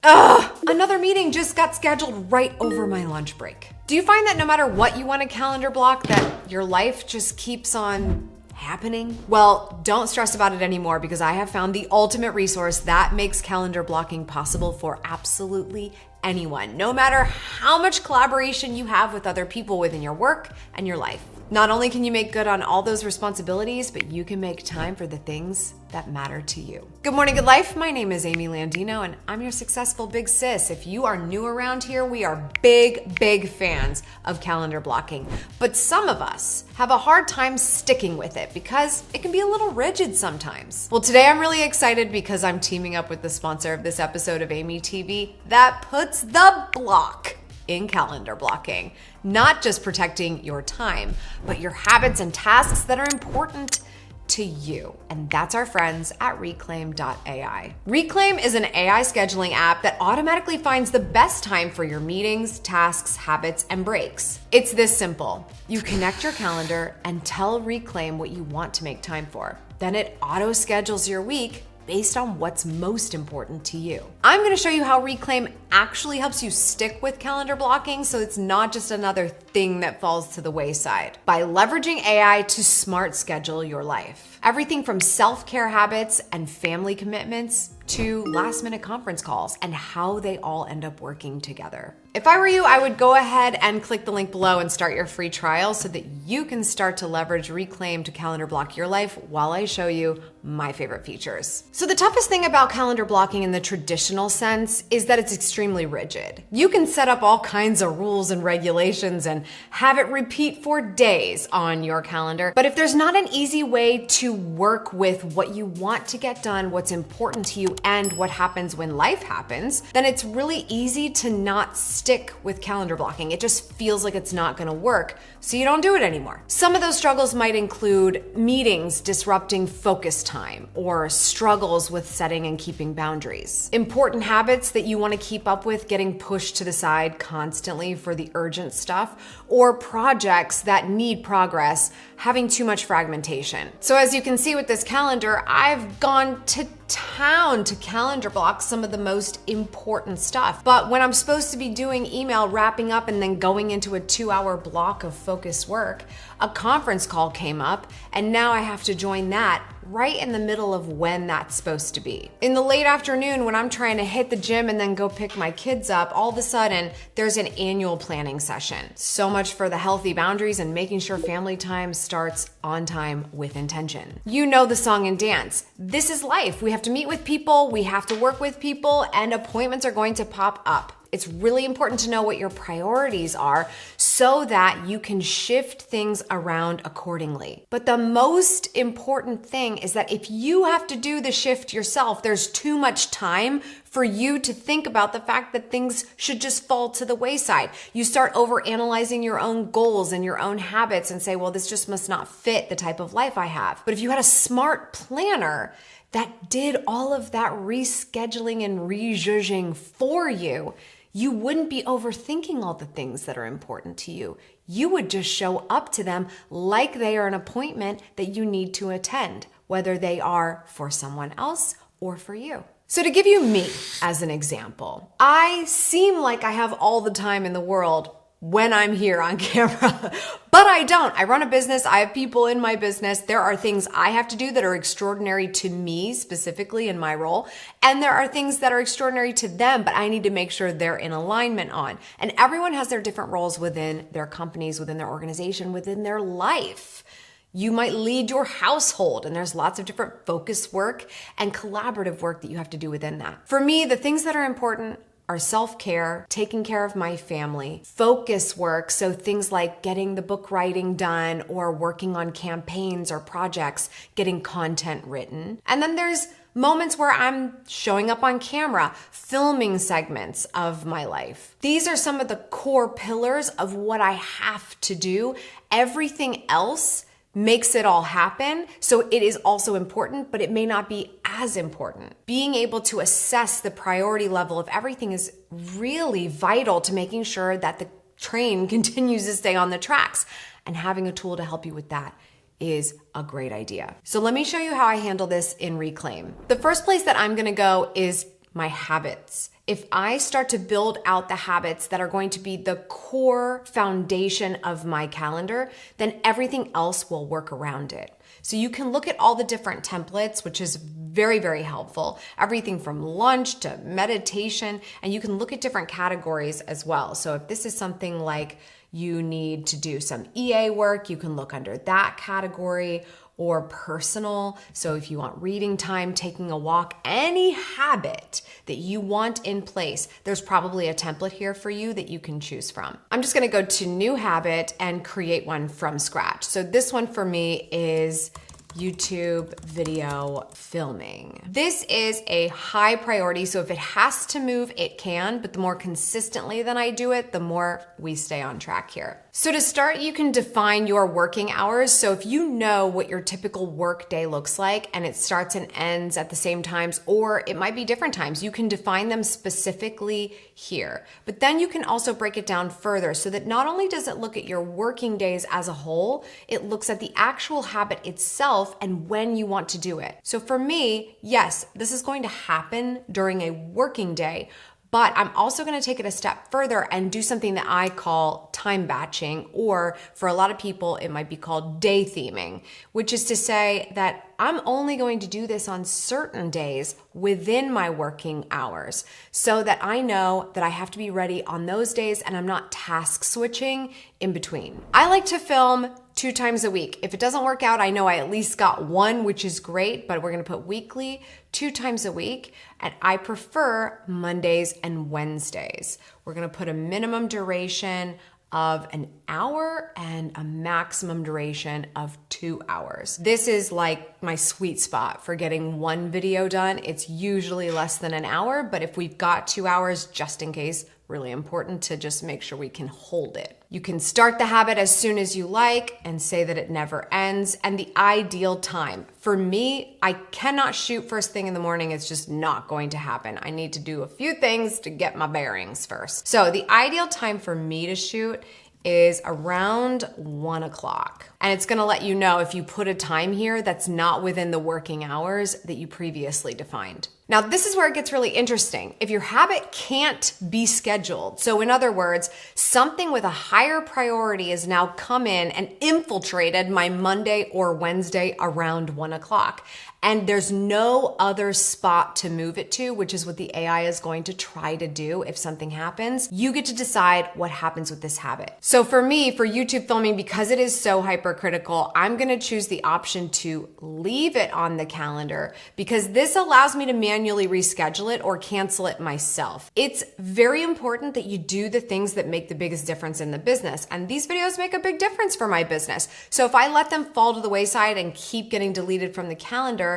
Ugh! Another meeting just got scheduled right over my lunch break. Do you find that no matter what you want to calendar block, that your life just keeps on happening? Well, don't stress about it anymore because I have found the ultimate resource that makes calendar blocking possible for absolutely anyone, no matter how much collaboration you have with other people within your work and your life. Not only can you make good on all those responsibilities, but you can make time for the things that matter to you. Good morning, good life. My name is Amy Landino, and I'm your successful big sis. If you are new around here, we are big fans of calendar blocking. But some of us have a hard time sticking with it because it can be a little rigid sometimes. Well, today I'm really excited because I'm teaming up with the sponsor of this episode of Amy TV that puts the block in calendar blocking, not just protecting your time, but your habits and tasks that are important to you. And that's our friends at Reclaim.AI. Reclaim is an AI scheduling app that automatically finds the best time for your meetings, tasks, habits, and breaks. It's this simple. You connect your calendar and tell Reclaim what you want to make time for. Then it auto schedules your week based on what's most important to you. I'm gonna show you how Reclaim actually helps you stick with calendar blocking so it's not just another thing that falls to the wayside. By leveraging AI to smart schedule your life. Everything from self-care habits and family commitments to last-minute conference calls and how they all end up working together. If I were you, I would go ahead and click the link below and start your free trial so that you can start to leverage Reclaim to calendar block your life while I show you my favorite features. So the toughest thing about calendar blocking in the traditional sense is that it's extremely rigid. You can set up all kinds of rules and regulations and have it repeat for days on your calendar. But if there's not an easy way to work with what you want to get done, what's important to you, and what happens when life happens, then it's really easy to not stick with calendar blocking. It just feels like it's not gonna work, so you don't do it anymore. Some of those struggles might include meetings disrupting focus time or struggles with setting and keeping boundaries. Important habits that you wanna keep up with getting pushed to the side constantly for the urgent stuff, or projects that need progress having too much fragmentation. So as you can see with this calendar, I've gone to town to calendar block some of the most important stuff. But when I'm supposed to be doing email, wrapping up, and then going into a 2-hour block of focused work, a conference call came up, and now I have to join that right in the middle of when that's supposed to be. In the late afternoon, when I'm trying to hit the gym and then go pick my kids up, all of a sudden, there's an annual planning session. So much for the healthy boundaries and making sure family time starts on time with intention. You know the song and dance. This is life. We have to meet with people, we have to work with people, and appointments are going to pop up. It's really important to know what your priorities are so that you can shift things around accordingly. But the most important thing is that if you have to do the shift yourself, there's too much time for you to think about the fact that things should just fall to the wayside. You start overanalyzing your own goals and your own habits and say, well, this just must not fit the type of life I have. But if you had a smart planner that did all of that rescheduling and rejudging for you, you wouldn't be overthinking all the things that are important to you. You would just show up to them like they are an appointment that you need to attend, whether they are for someone else or for you. So to give you me as an example, I seem like I have all the time in the world when I'm here on camera, but I don't. I run a business. I have people in my business. There are things I have to do that are extraordinary to me specifically in my role. And there are things that are extraordinary to them, but I need to make sure they're in alignment on. And everyone has their different roles within their companies, within their organization, within their life. You might lead your household, and there's lots of different focus work and collaborative work that you have to do within that. For me, the things that are important are self-care, taking care of my family, focus work, so things like getting the book writing done or working on campaigns or projects, getting content written. And then there's moments where I'm showing up on camera, filming segments of my life. These are some of the core pillars of what I have to do. Everything else makes it all happen. So it is also important, but it may not be as important. Being able to assess the priority level of everything is really vital to making sure that the train continues to stay on the tracks. And having a tool to help you with that is a great idea. So let me show you how I handle this in Reclaim. The first place that I'm gonna go is my habits. if I start to build out the habits that are going to be the core foundation of my calendar, then everything else will work around it. So you can look at all the different templates, which is very, very helpful. Everything from lunch to meditation, and you can look at different categories as well. So if this is something like you need to do some EA work, you can look under that category, or personal. So if you want reading time, taking a walk, any habit that you want in place, there's probably a template here for you that you can choose from. I'm just gonna go to new habit and create one from scratch. So this one for me is YouTube video filming. This is a high priority, so if it has to move, it can, but the more consistently than I do it, the more we stay on track here. So to start, you can define your working hours. So if you know what your typical work day looks like and it starts and ends at the same times, or it might be different times, you can define them specifically here. But then you can also break it down further so that not only does it look at your working days as a whole, it looks at the actual habit itself and when you want to do it. So for me, yes, this is going to happen during a working day, but I'm also going to take it a step further and do something that I call time batching, or for a lot of people, it might be called day theming, which is to say that I'm only going to do this on certain days within my working hours so that I know that I have to be ready on those days and I'm not task switching in between. I like to film 2 times a week. If it doesn't work out, I know I at least got one, which is great, but we're gonna put weekly, 2 times a week, and I prefer Mondays and Wednesdays. We're gonna put a minimum duration of an hour and a maximum duration of 2 hours. This is like my sweet spot for getting one video done. It's usually less than an hour, but if we've got 2 hours, just in case, really important to just make sure we can hold it. You can start the habit as soon as you like and say that it never ends, and the ideal time. For me, I cannot shoot first thing in the morning. It's just not going to happen. I need to do a few things to get my bearings first. So the ideal time for me to shoot is around 1 o'clock. And it's gonna let you know if you put a time here that's not within the working hours that you previously defined. Now, this is where it gets really interesting. If your habit can't be scheduled, so in other words, something with a higher priority has now come in and infiltrated my Monday or Wednesday around 1 o'clock, and there's no other spot to move it to, which is what the AI is going to try to do if something happens, you get to decide what happens with this habit. So for me, for YouTube filming, because it is so hypercritical, I'm gonna choose the option to leave it on the calendar because this allows me to manually reschedule it or cancel it myself. It's very important that you do the things that make the biggest difference in the business, and these videos make a big difference for my business. So if I let them fall to the wayside and keep getting deleted from the calendar,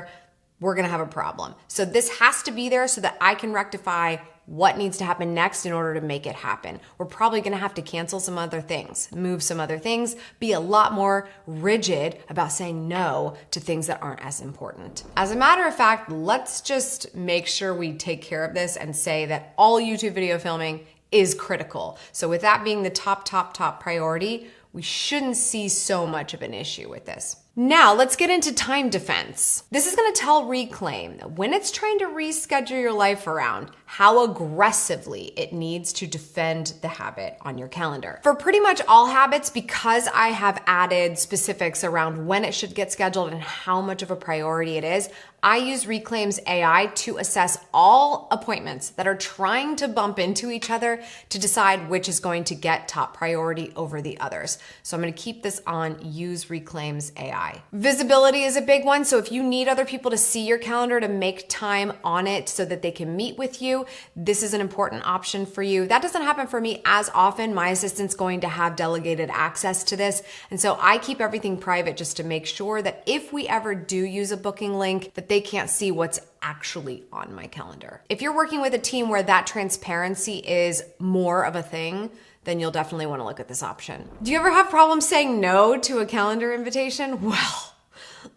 we're gonna have a problem. So this has to be there so that I can rectify what needs to happen next in order to make it happen. We're probably gonna have to cancel some other things, move some other things, be a lot more rigid about saying no to things that aren't as important. As a matter of fact, let's just make sure we take care of this and say that all YouTube video filming is critical. So with that being the top priority, we shouldn't see so much of an issue with this. Now let's get into time defense. This is gonna tell Reclaim that when it's trying to reschedule your life around, how aggressively it needs to defend the habit on your calendar. For pretty much all habits, because I have added specifics around when it should get scheduled and how much of a priority it is, I use Reclaim's AI to assess all appointments that are trying to bump into each other to decide which is going to get top priority over the others. So I'm gonna keep this on use Reclaim's AI. Visibility is a big one. So if you need other people to see your calendar to make time on it so that they can meet with you, this is an important option for you. That doesn't happen for me as often. My assistant's going to have delegated access to this. And so I keep everything private just to make sure that if we ever do use a booking link, that they can't see what's actually on my calendar. If you're working with a team where that transparency is more of a thing, then you'll definitely want to look at this option. Do you ever have problems saying no to a calendar invitation? Well,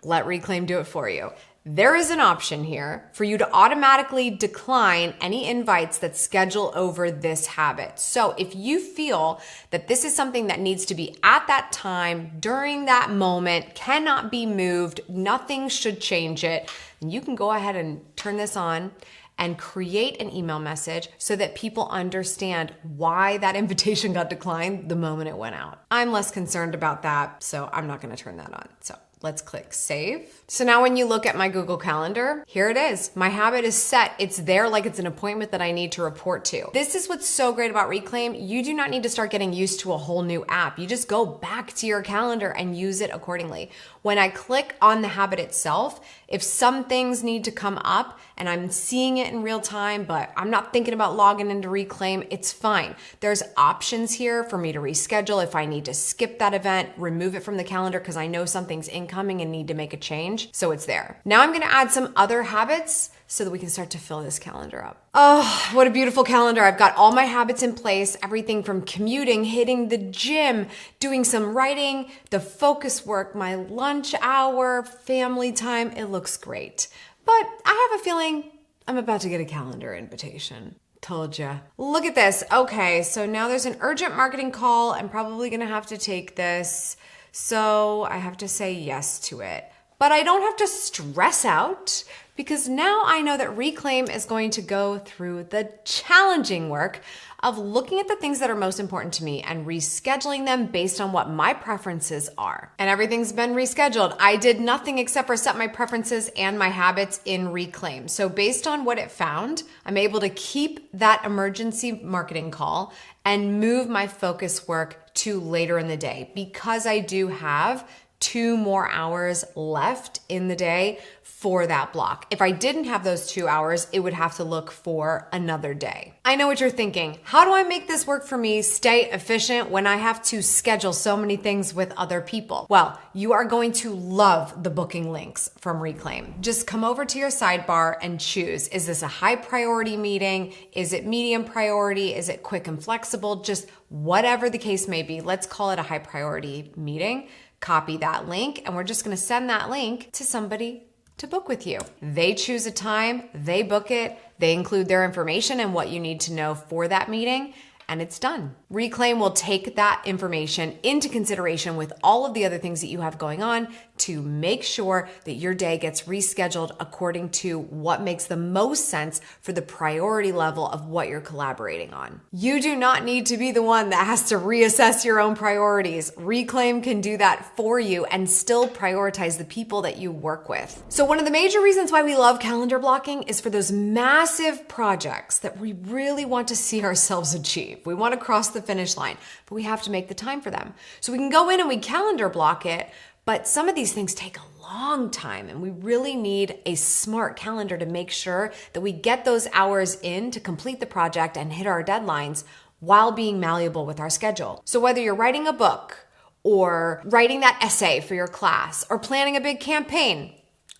let Reclaim do it for you. There is an option here for you to automatically decline any invites that schedule over this habit. So if you feel that this is something that needs to be at that time, during that moment, cannot be moved, nothing should change it, then you can go ahead and turn this on and create an email message so that people understand why that invitation got declined the moment it went out. I'm less concerned about that, so I'm not going to turn that on. So let's click save. So now when you look at my Google Calendar, here it is. My habit is set. It's there like it's an appointment that I need to report to. This is what's so great about Reclaim. You do not need to start getting used to a whole new app. You just go back to your calendar and use it accordingly. When I click on the habit itself, if some things need to come up and I'm seeing it in real time, but I'm not thinking about logging into Reclaim, it's fine. There's options here for me to reschedule if I need to skip that event, remove it from the calendar because I know something's incoming and need to make a change. So it's there. Now I'm going to add some other habits so that we can start to fill this calendar up. Oh, what a beautiful calendar. I've got all my habits in place, everything from commuting, hitting the gym, doing some writing, the focus work, my lunch hour, family time. It looks great. But I have a feeling I'm about to get a calendar invitation. Told ya. Look at this. Okay, so now there's an urgent marketing call. I'm probably going to have to take this. So I have to say yes to it. But I don't have to stress out because now I know that Reclaim is going to go through the challenging work of looking at the things that are most important to me and rescheduling them based on what my preferences are. And everything's been rescheduled. I did nothing except for set my preferences and my habits in Reclaim. So based on what it found, I'm able to keep that emergency marketing call and move my focus work to later in the day because I do have 2 more hours left in the day for that block. If I didn't have those 2 hours, it would have to look for another day. I know what you're thinking. How do I make this work for me, stay efficient when I have to schedule so many things with other people? Well, you are going to love the booking links from Reclaim. Just come over to your sidebar and choose. Is this a high priority meeting? Is it medium priority? Is it quick and flexible? Just whatever the case may be. Let's call it a high priority meeting. Copy that link, and we're just going to send that link to somebody to book with you. They choose a time, they book it, they include their information and what you need to know for that meeting, and it's done. Reclaim will take that information into consideration with all of the other things that you have going on to make sure that your day gets rescheduled according to what makes the most sense for the priority level of what you're collaborating on. You do not need to be the one that has to reassess your own priorities. Reclaim can do that for you and still prioritize the people that you work with. So one of the major reasons why we love calendar blocking is for those massive projects that we really want to see ourselves achieve. We want to cross the finish line, but we have to make the time for them. So we can go in and we calendar block it, but some of these things take a long time and we really need a smart calendar to make sure that we get those hours in to complete the project and hit our deadlines while being malleable with our schedule. So whether you're writing a book or writing that essay for your class or planning a big campaign,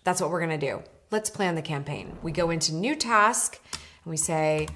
that's what we're going to do. Let's plan the campaign. We go into new task and we say,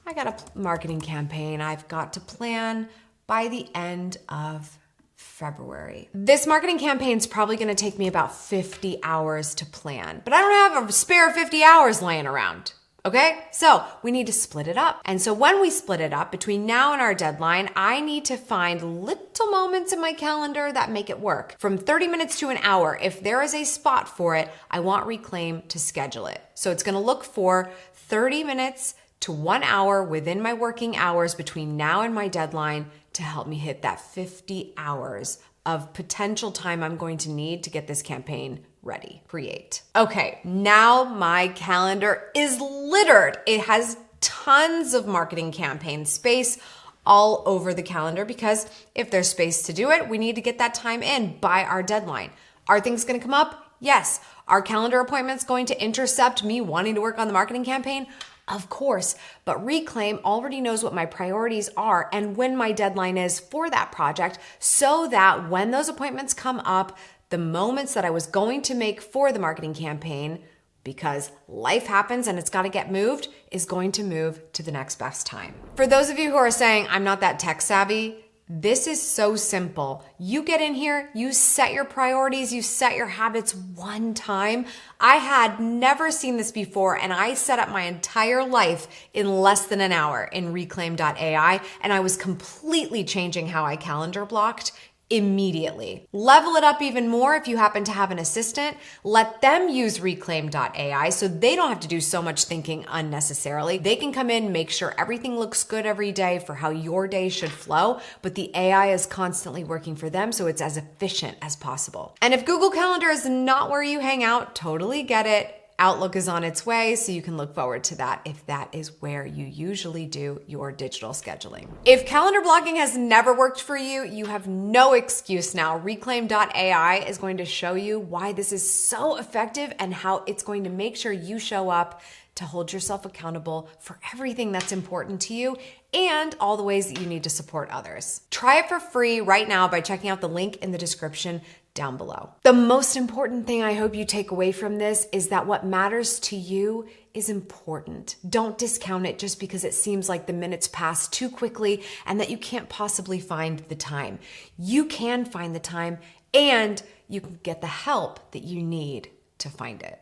I got a marketing campaign I've got to plan by the end of February. This marketing campaign is probably going to take me about 50 hours to plan, but I don't have a spare 50 hours laying around. Okay, so we need to split it up. And so when we split it up between now and our deadline, I need to find little moments in my calendar that make it work. From 30 minutes to an hour, if there is a spot for it, I want Reclaim to schedule it. So it's going to look for 30 minutes to 1 hour within my working hours between now and my deadline to help me hit that 50 hours of potential time I'm going to need to get this campaign ready. Create. Okay, now my calendar is littered. It has tons of marketing campaign space all over the calendar because if there's space to do it, we need to get that time in by our deadline. Are things going to come up? Yes. Are calendar appointments going to intercept me wanting to work on the marketing campaign? Of course, but Reclaim already knows what my priorities are and when my deadline is for that project so that when those appointments come up, the moments that I was going to make for the marketing campaign, because life happens and it's got to get moved, is going to move to the next best time. For those of you who are saying, I'm not that tech savvy, this is so simple. You get in here, you set your priorities, you set your habits one time. I had never seen this before, and I set up my entire life in less than an hour in Reclaim.AI, and I was completely changing how I calendar blocked immediately. Level it up even more if you happen to have an assistant. Let them use Reclaim.AI so they don't have to do so much thinking unnecessarily. They can come in, make sure everything looks good every day for how your day should flow, but the AI is constantly working for them so it's as efficient as possible. And if Google Calendar is not where you hang out, totally get it. Outlook is on its way, so you can look forward to that if that is where you usually do your digital scheduling. If calendar blocking has never worked for you, you have no excuse now. Reclaim.AI is going to show you why this is so effective and how it's going to make sure you show up to hold yourself accountable for everything that's important to you and all the ways that you need to support others. Try it for free right now by checking out the link in the description down below. The most important thing I hope you take away from this is that what matters to you is important. Don't discount it just because it seems like the minutes pass too quickly and that you can't possibly find the time. You can find the time and you can get the help that you need to find it.